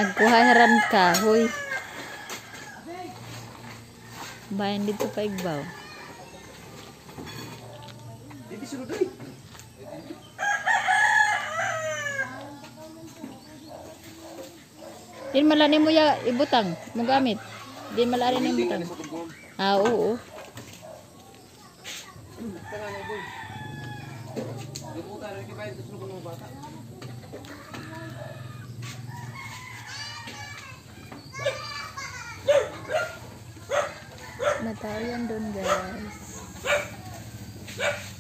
Nagkuharan ka, huy. Bayan dito pa igbaw. Din malani mo ya ibutang, mo gamit. Din malani mo ibutang. Ah, oo. Matao yan dun, guys.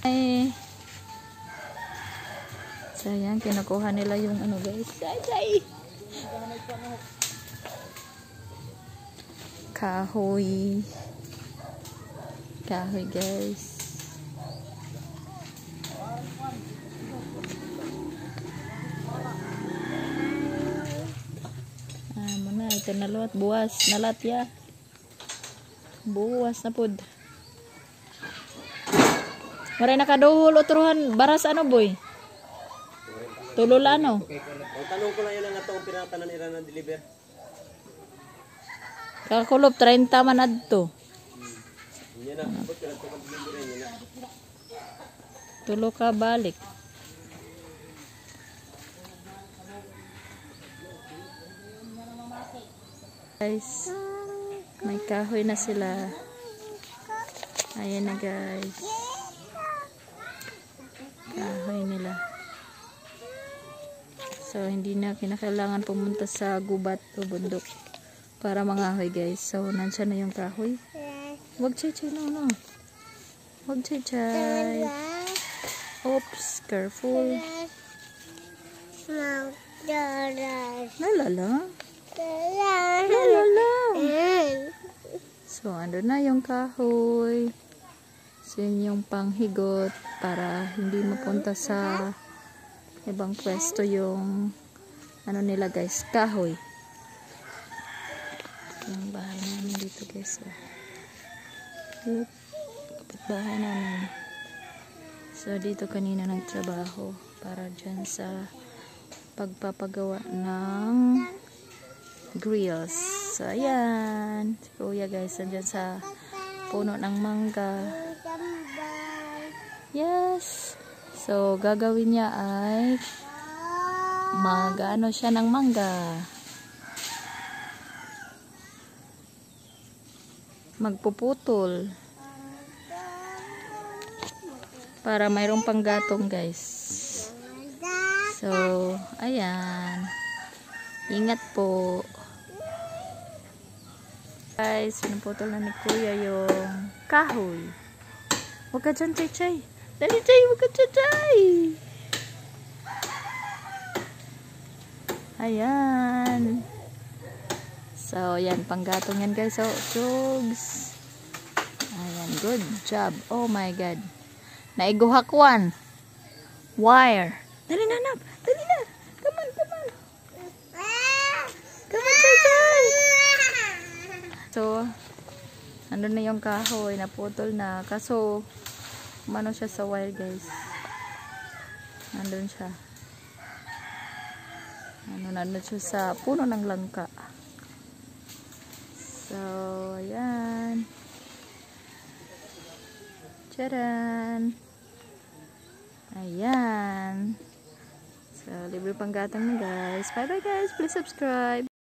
Ay. So, yan. Kinukuha nila yung ano, guys. Ay. Kahoy. Kahoy, guys. Mana ito naluat. Buwas. Nalat ya. Buwas na pod. Maray nakaduhol o turuhan baras ano boy? Tulol ano? Tanong ko lang yun ang atong pinatanan nila na deliver. Kakulop 30 man adto. Yan na, abot ka lang ito mag-deliver yan na. Tulo ka balik. Guys, may kahoy na sila. Ayan na guys. Kahoy nila. So, hindi na kinakailangan pumunta sa gubat o bundok para mangahoy guys. So, nandiyan na yung kahoy. Huwag chay-chay, no. Huwag chay-chay. Oops, careful. Lalala. Lalala. So, ando na yung kahoy. So, yun yung panghigot para hindi mapunta sa ibang pwesto yung ano nila guys, kahoy. Yung bahay namin dito guys. Kapit bahay namin. So, dito kanina nagtrabaho para dyan sa pagpapagawa ng grills. So, ayan. Si Kuya guys, andyan sa puno ng mangga. Yes. So, gagawin niya ay mag-ano siya ng mangga. Magpuputol. Para mayroong panggatong guys. So, ayan. Ingat po. Guys, pinuputol na ni Kuya yung kahoy. Huwag ka dyan, Chay-Chay. Dali, Chay, huwag ka dyan, Chay. Ayan. So, ayan, panggatong yan guys. So, chugs. Ayan, good job. Oh my God. Naiguhakwan. Wire. Dali na, Nap. Dali na. Come on, come on. Come on, Chay-Chay. So, andun na yung kahoy, naputol na. Kaso, umano siya sa wire guys. Andun siya. Nandun siya sa puno ng langka. So, ayan. Charan. Ayan. So, libre panggatang na guys. Bye bye guys. Please subscribe.